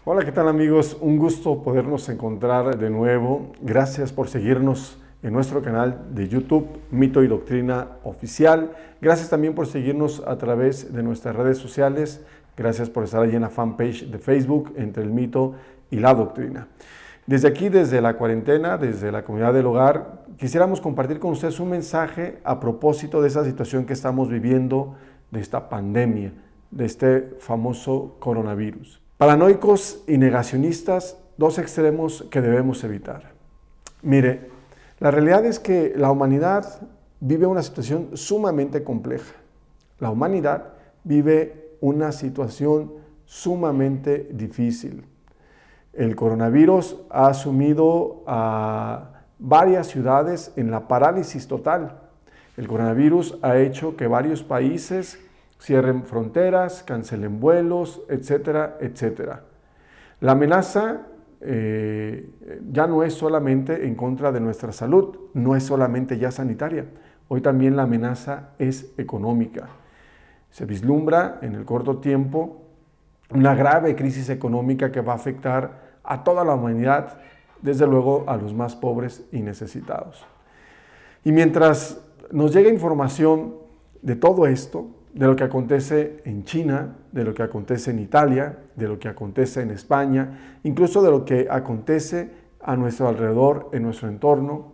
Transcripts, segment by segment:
Hola, ¿qué tal amigos? Un gusto podernos encontrar de nuevo. Gracias por seguirnos en nuestro canal de YouTube, Mito y Doctrina Oficial. Gracias también por seguirnos a través de nuestras redes sociales. Gracias por estar allí en la fanpage de Facebook, Entre el Mito y la Doctrina. Desde aquí, desde la cuarentena, desde la comunidad del hogar, quisiéramos compartir con ustedes un mensaje a propósito de esa situación que estamos viviendo, de esta pandemia, de este famoso coronavirus. Paranoicos y negacionistas, dos extremos que debemos evitar. Mire, la realidad es que la humanidad vive una situación sumamente compleja. La humanidad vive una situación sumamente difícil. El coronavirus ha sumido a varias ciudades en la parálisis total. El coronavirus ha hecho que varios países cierren fronteras, cancelen vuelos, etcétera, etcétera. La amenaza ya no es solamente en contra de nuestra salud, no es solamente ya sanitaria. Hoy también la amenaza es económica. Se vislumbra en el corto tiempo una grave crisis económica que va a afectar a toda la humanidad, desde luego a los más pobres y necesitados. Y mientras nos llega información de todo esto, de lo que acontece en China, de lo que acontece en Italia, de lo que acontece en España, incluso de lo que acontece a nuestro alrededor, en nuestro entorno,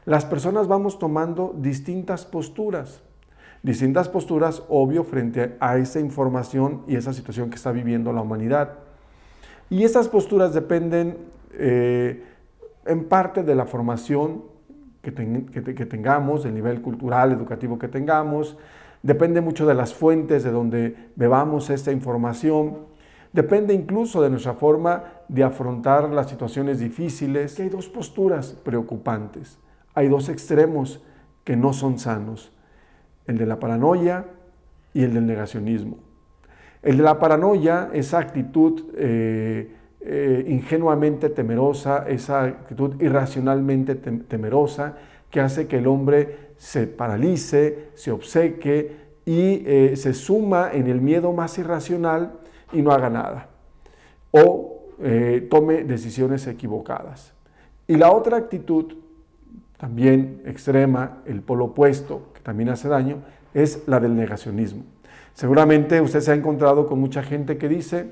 las personas vamos tomando distintas posturas, obvio, frente a esa información y esa situación que está viviendo la humanidad. Y esas posturas dependen en parte de la formación que tengamos, del nivel cultural, educativo que tengamos. Depende mucho de las fuentes de donde bebamos esta información. Depende incluso de nuestra forma de afrontar las situaciones difíciles. Hay dos posturas preocupantes. Hay dos extremos que no son sanos. El de la paranoia y el del negacionismo. El de la paranoia, esa actitud ingenuamente temerosa, esa actitud irracionalmente temerosa que hace que el hombre se paralice, se obceque y se suma en el miedo más irracional y no haga nada. O tome decisiones equivocadas. Y la otra actitud, también extrema, el polo opuesto, que también hace daño, es la del negacionismo. Seguramente usted se ha encontrado con mucha gente que dice,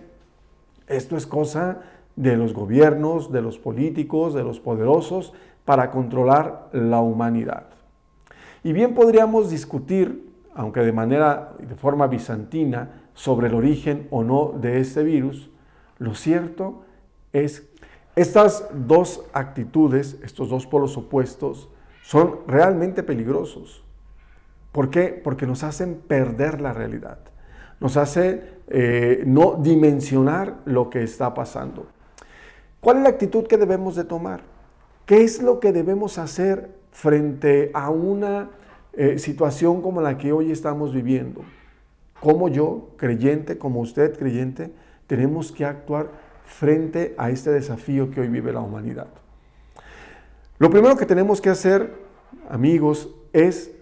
esto es cosa de los gobiernos, de los políticos, de los poderosos, para controlar la humanidad. Y bien podríamos discutir, aunque de forma bizantina, sobre el origen o no de este virus. Lo cierto es que estas dos actitudes, estos dos polos opuestos, son realmente peligrosos. ¿Por qué? Porque nos hacen perder la realidad. Nos hace no dimensionar lo que está pasando. ¿Cuál es la actitud que debemos de tomar? ¿Qué es lo que debemos hacer frente a una situación como la que hoy estamos viviendo? Como yo, creyente, como usted, creyente, tenemos que actuar frente a este desafío que hoy vive la humanidad. Lo primero que tenemos que hacer, amigos, es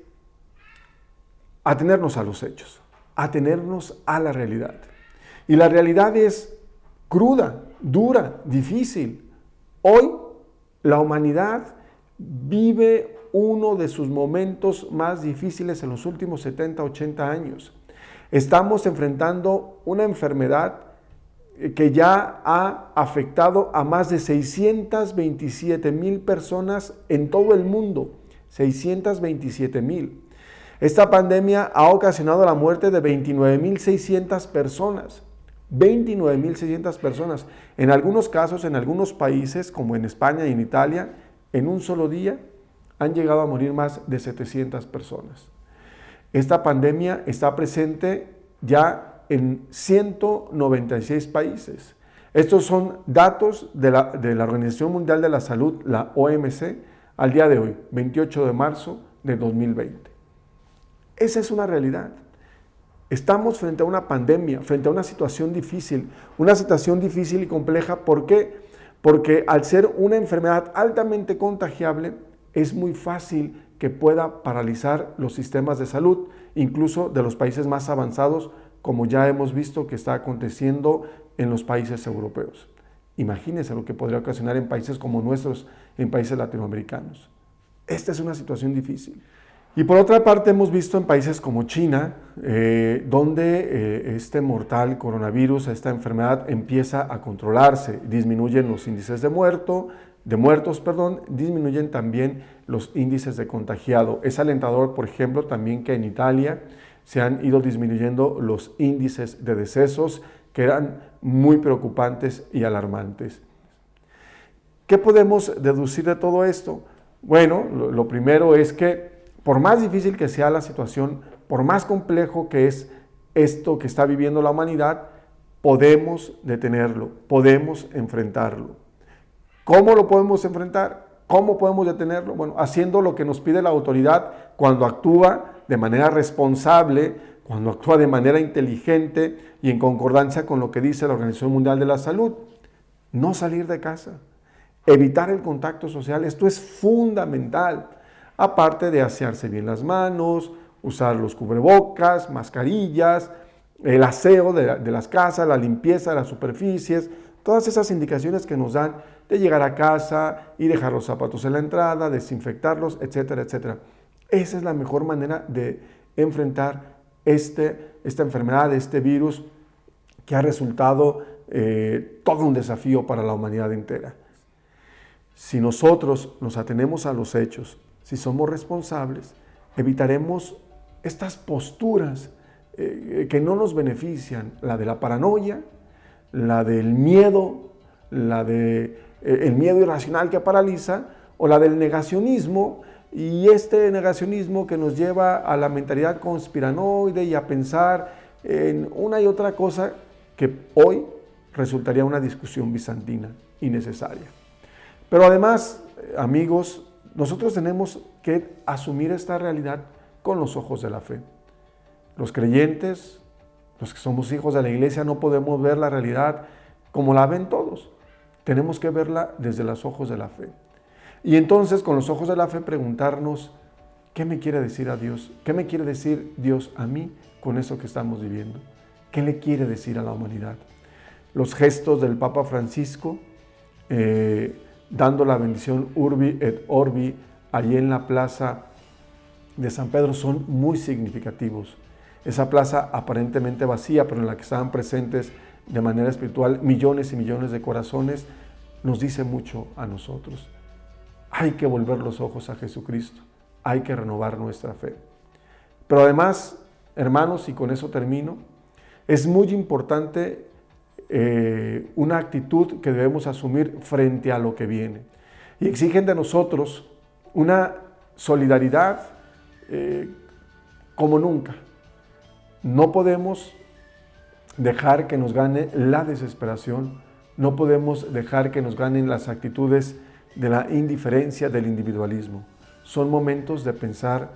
atenernos a los hechos, atenernos a la realidad. Y la realidad es cruda, dura, difícil. Hoy la humanidad vive uno de sus momentos más difíciles en los últimos 70, 80 años. Estamos enfrentando una enfermedad que ya ha afectado a más de 627,000 personas en todo el mundo. 627,000. Esta pandemia ha ocasionado la muerte de 29,600 personas. 29,600 personas. En algunos casos, en algunos países, como en España y en Italia, en un solo día han llegado a morir más de 700 personas. Esta pandemia está presente ya en 196 países. Estos son datos de la Organización Mundial de la Salud, la OMS, al día de hoy, 28 de marzo de 2020. Esa es una realidad. Estamos frente a una pandemia, frente a una situación difícil y compleja. ¿Por qué? Porque al ser una enfermedad altamente contagiable, es muy fácil que pueda paralizar los sistemas de salud, incluso de los países más avanzados, como ya hemos visto que está aconteciendo en los países europeos. Imagínense lo que podría ocasionar en países como nuestros, en países latinoamericanos. Esta es una situación difícil. Y por otra parte hemos visto en países como China, donde este mortal coronavirus, esta enfermedad empieza a controlarse, disminuyen los índices de muertos, disminuyen también los índices de contagiado. Es alentador, por ejemplo, también que en Italia se han ido disminuyendo los índices de decesos, que eran muy preocupantes y alarmantes. ¿Qué podemos deducir de todo esto? Bueno, lo primero es que por más difícil que sea la situación, por más complejo que es esto que está viviendo la humanidad, podemos detenerlo, podemos enfrentarlo. ¿Cómo lo podemos enfrentar? ¿Cómo podemos detenerlo? Bueno, haciendo lo que nos pide la autoridad cuando actúa de manera responsable, cuando actúa de manera inteligente y en concordancia con lo que dice la Organización Mundial de la Salud. No salir de casa, evitar el contacto social, esto es fundamental. Aparte de asearse bien las manos, usar los cubrebocas, mascarillas, el aseo de las casas, la limpieza de las superficies, todas esas indicaciones que nos dan de llegar a casa y dejar los zapatos en la entrada, desinfectarlos, etcétera, etcétera. Esa es la mejor manera de enfrentar esta enfermedad, este virus que ha resultado todo un desafío para la humanidad entera. Si nosotros nos atenemos a los hechos, si somos responsables, evitaremos estas posturas que no nos benefician, la de la paranoia, la del miedo, el miedo irracional que paraliza, o la del negacionismo, y este negacionismo que nos lleva a la mentalidad conspiranoide y a pensar en una y otra cosa que hoy resultaría una discusión bizantina innecesaria. Pero además, amigos, nosotros tenemos que asumir esta realidad con los ojos de la fe. Los creyentes, los que somos hijos de la iglesia, no podemos ver la realidad como la ven todos. Tenemos que verla desde los ojos de la fe. Y entonces, con los ojos de la fe, preguntarnos, ¿qué me quiere decir a Dios? ¿Qué me quiere decir Dios a mí con eso que estamos viviendo? ¿Qué le quiere decir a la humanidad? Los gestos del Papa Francisco, dando la bendición Urbi et Orbi allí en la plaza de San Pedro, son muy significativos. Esa plaza aparentemente vacía, pero en la que estaban presentes de manera espiritual millones y millones de corazones, nos dice mucho a nosotros. Hay que volver los ojos a Jesucristo, hay que renovar nuestra fe. Pero además, hermanos, y con eso termino, es muy importante una actitud que debemos asumir frente a lo que viene. Y exigen de nosotros una solidaridad como nunca. No podemos dejar que nos gane la desesperación, no podemos dejar que nos ganen las actitudes de la indiferencia, del individualismo. Son momentos de pensar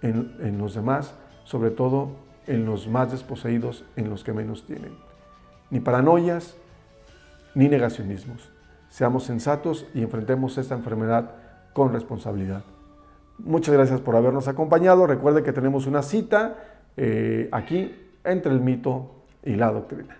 en los demás, sobre todo en los más desposeídos, en los que menos tienen. Ni paranoias, ni negacionismos. Seamos sensatos y enfrentemos esta enfermedad con responsabilidad. Muchas gracias por habernos acompañado. Recuerde que tenemos una cita aquí entre el mito y la doctrina.